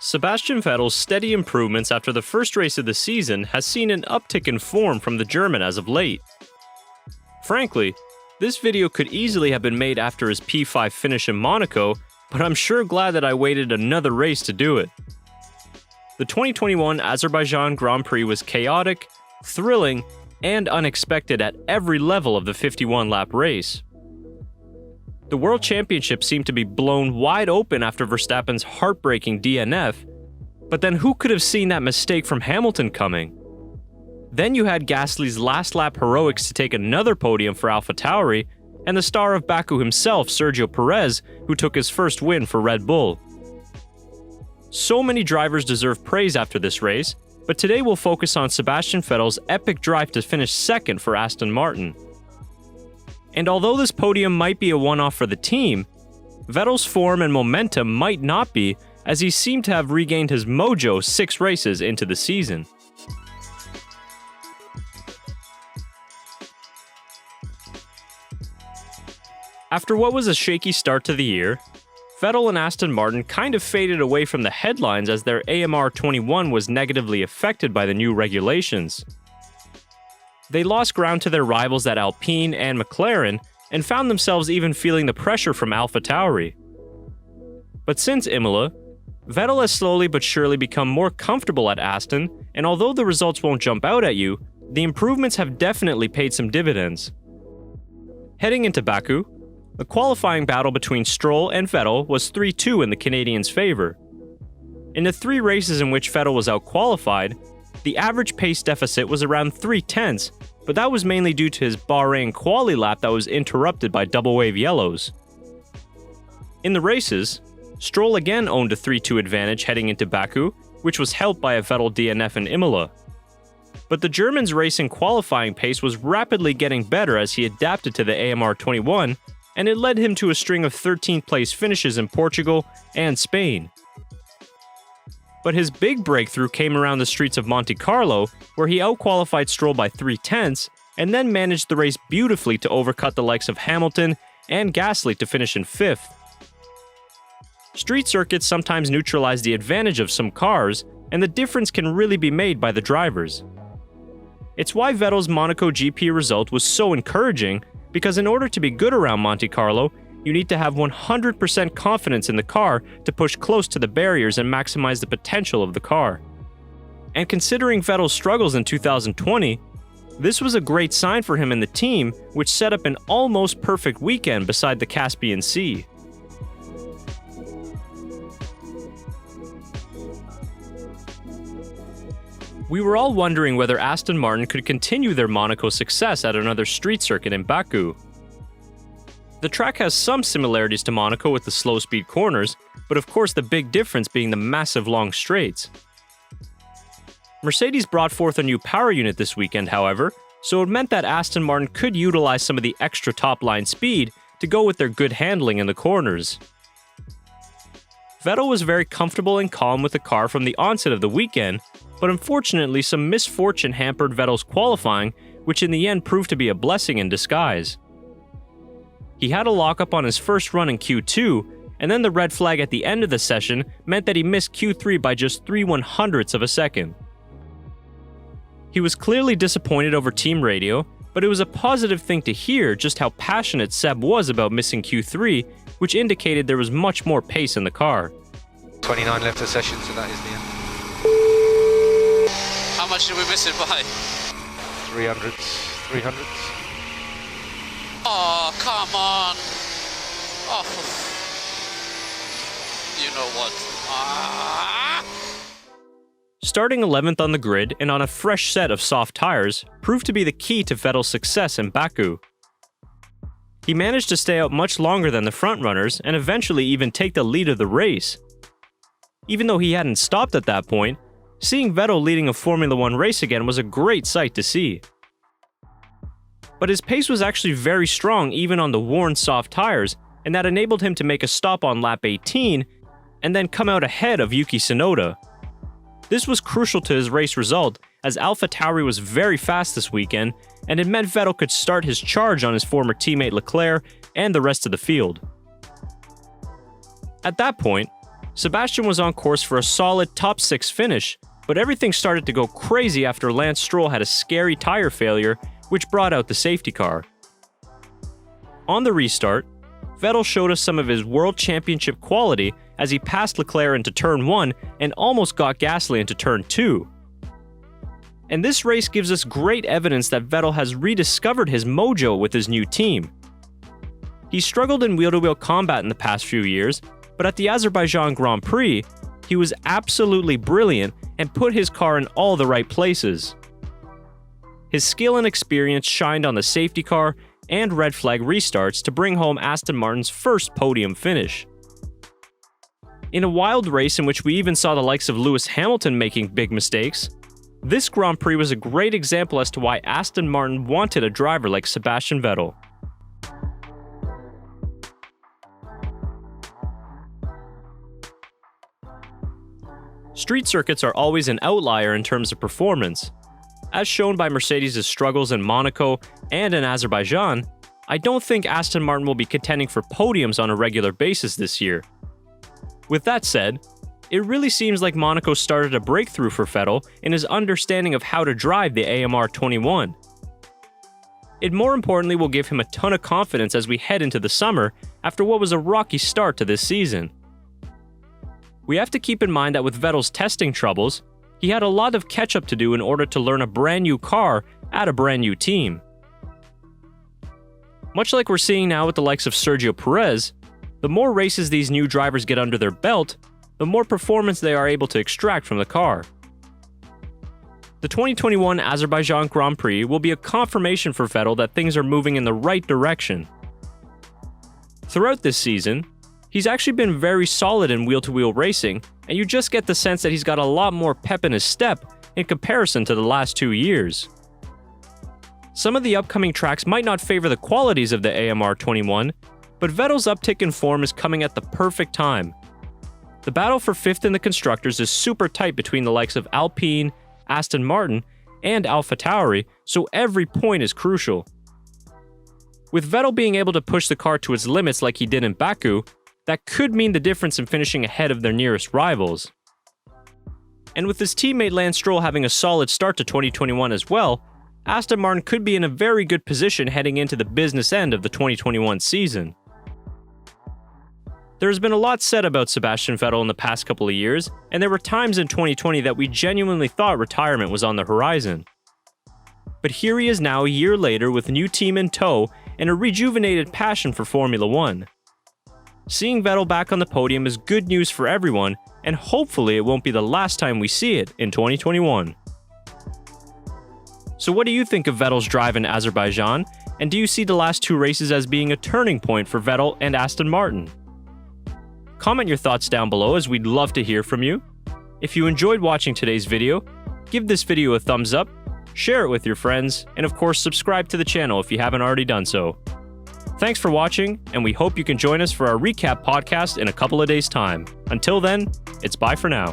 Sebastian Vettel's steady improvements after the first race of the season has seen an uptick in form from the German as of late. Frankly, this video could easily have been made after his P5 finish in Monaco, but I'm sure glad that I waited another race to do it. The 2021 Azerbaijan Grand Prix was chaotic, thrilling, and unexpected at every level of the 51-lap race. The World Championship seemed to be blown wide open after Verstappen's heartbreaking DNF, but then who could have seen that mistake from Hamilton coming? Then you had Gasly's last lap heroics to take another podium for AlphaTauri, and the star of Baku himself, Sergio Perez, who took his first win for Red Bull. So many drivers deserve praise after this race, but today we'll focus on Sebastian Vettel's epic drive to finish second for Aston Martin. And although this podium might be a one-off for the team, Vettel's form and momentum might not be, as he seemed to have regained his mojo 6 races into the season. After what was a shaky start to the year, Vettel and Aston Martin kind of faded away from the headlines as their AMR 21 was negatively affected by the new regulations. They lost ground to their rivals at Alpine and McLaren, and found themselves even feeling the pressure from AlphaTauri. But since Imola, Vettel has slowly but surely become more comfortable at Aston, and although the results won't jump out at you, the improvements have definitely paid some dividends. Heading into Baku, the qualifying battle between Stroll and Vettel was 3-2 in the Canadians' favor. In the 3 races in which Vettel was outqualified, the average pace deficit was around 0.3, but that was mainly due to his Bahrain quali lap that was interrupted by double wave yellows. In the races, Stroll again owned a 3-2 advantage heading into Baku, which was helped by a Vettel DNF in Imola. But the German's racing qualifying pace was rapidly getting better as he adapted to the AMR 21, and it led him to a string of 13th place finishes in Portugal and Spain. But his big breakthrough came around the streets of Monte Carlo, where he outqualified Stroll by 0.3, and then managed the race beautifully to overcut the likes of Hamilton and Gasly to finish in 5th. Street circuits sometimes neutralize the advantage of some cars, and the difference can really be made by the drivers. It's why Vettel's Monaco GP result was so encouraging, because in order to be good around Monte Carlo, you need to have 100% confidence in the car to push close to the barriers and maximize the potential of the car. And considering Vettel's struggles in 2020, this was a great sign for him and the team, which set up an almost perfect weekend beside the Caspian Sea. We were all wondering whether Aston Martin could continue their Monaco success at another street circuit in Baku. The track has some similarities to Monaco with the slow-speed corners, but of course the big difference being the massive long straights. Mercedes brought forth a new power unit this weekend, however, so it meant that Aston Martin could utilize some of the extra top-line speed to go with their good handling in the corners. Vettel was very comfortable and calm with the car from the onset of the weekend, but unfortunately some misfortune hampered Vettel's qualifying, which in the end proved to be a blessing in disguise. He had a lockup on his first run in Q2, and then the red flag at the end of the session meant that he missed Q3 by just 3/100ths of a second. He was clearly disappointed over team radio, but it was a positive thing to hear just how passionate Seb was about missing Q3, which indicated there was much more pace in the car. 29 left of session, so that is the end. How much did we miss it by? 300ths. Oh, come on. Oh, you know what? Starting 11th on the grid and on a fresh set of soft tires proved to be the key to Vettel's success in Baku. He managed to stay out much longer than the frontrunners and eventually even take the lead of the race. Even though he hadn't stopped at that point, seeing Vettel leading a Formula 1 race again was a great sight to see. But his pace was actually very strong even on the worn soft tires, and that enabled him to make a stop on lap 18 and then come out ahead of Yuki Tsunoda. This was crucial to his race result, as AlphaTauri was very fast this weekend, and it meant Vettel could start his charge on his former teammate Leclerc and the rest of the field. At that point, Sebastian was on course for a solid top 6 finish, but everything started to go crazy after Lance Stroll had a scary tire failure, which brought out the safety car. On the restart, Vettel showed us some of his World Championship quality as he passed Leclerc into Turn 1 and almost got Gasly into Turn 2. And this race gives us great evidence that Vettel has rediscovered his mojo with his new team. He struggled in wheel-to-wheel combat in the past few years, but at the Azerbaijan Grand Prix, he was absolutely brilliant and put his car in all the right places. His skill and experience shined on the safety car and red flag restarts to bring home Aston Martin's first podium finish. In a wild race in which we even saw the likes of Lewis Hamilton making big mistakes, this Grand Prix was a great example as to why Aston Martin wanted a driver like Sebastian Vettel. Street circuits are always an outlier in terms of performance. As shown by Mercedes' struggles in Monaco and in Azerbaijan, I don't think Aston Martin will be contending for podiums on a regular basis this year. With that said, it really seems like Monaco started a breakthrough for Vettel in his understanding of how to drive the AMR 21. It more importantly will give him a ton of confidence as we head into the summer after what was a rocky start to this season. We have to keep in mind that with Vettel's testing troubles, he had a lot of catch-up to do in order to learn a brand new car at a brand new team. Much like we're seeing now with the likes of Sergio Perez, the more races these new drivers get under their belt, the more performance they are able to extract from the car. The 2021 Azerbaijan Grand Prix will be a confirmation for Vettel that things are moving in the right direction. Throughout this season, he's actually been very solid in wheel-to-wheel racing, and you just get the sense that he's got a lot more pep in his step in comparison to the last 2 years. Some of the upcoming tracks might not favor the qualities of the AMR 21, but Vettel's uptick in form is coming at the perfect time. The battle for 5th in the Constructors is super tight between the likes of Alpine, Aston Martin, and AlphaTauri, so every point is crucial. With Vettel being able to push the car to its limits like he did in Baku, that could mean the difference in finishing ahead of their nearest rivals. And with his teammate Lance Stroll having a solid start to 2021 as well, Aston Martin could be in a very good position heading into the business end of the 2021 season. There has been a lot said about Sebastian Vettel in the past couple of years, and there were times in 2020 that we genuinely thought retirement was on the horizon. But here he is now a year later with a new team in tow and a rejuvenated passion for Formula 1. Seeing Vettel back on the podium is good news for everyone, and hopefully it won't be the last time we see it in 2021. So what do you think of Vettel's drive in Azerbaijan, and do you see the last 2 races as being a turning point for Vettel and Aston Martin? Comment your thoughts down below as we'd love to hear from you. If you enjoyed watching today's video, give this video a thumbs up, share it with your friends, and of course subscribe to the channel if you haven't already done so. Thanks for watching, and we hope you can join us for our recap podcast in a couple of days' time. Until then, it's bye for now.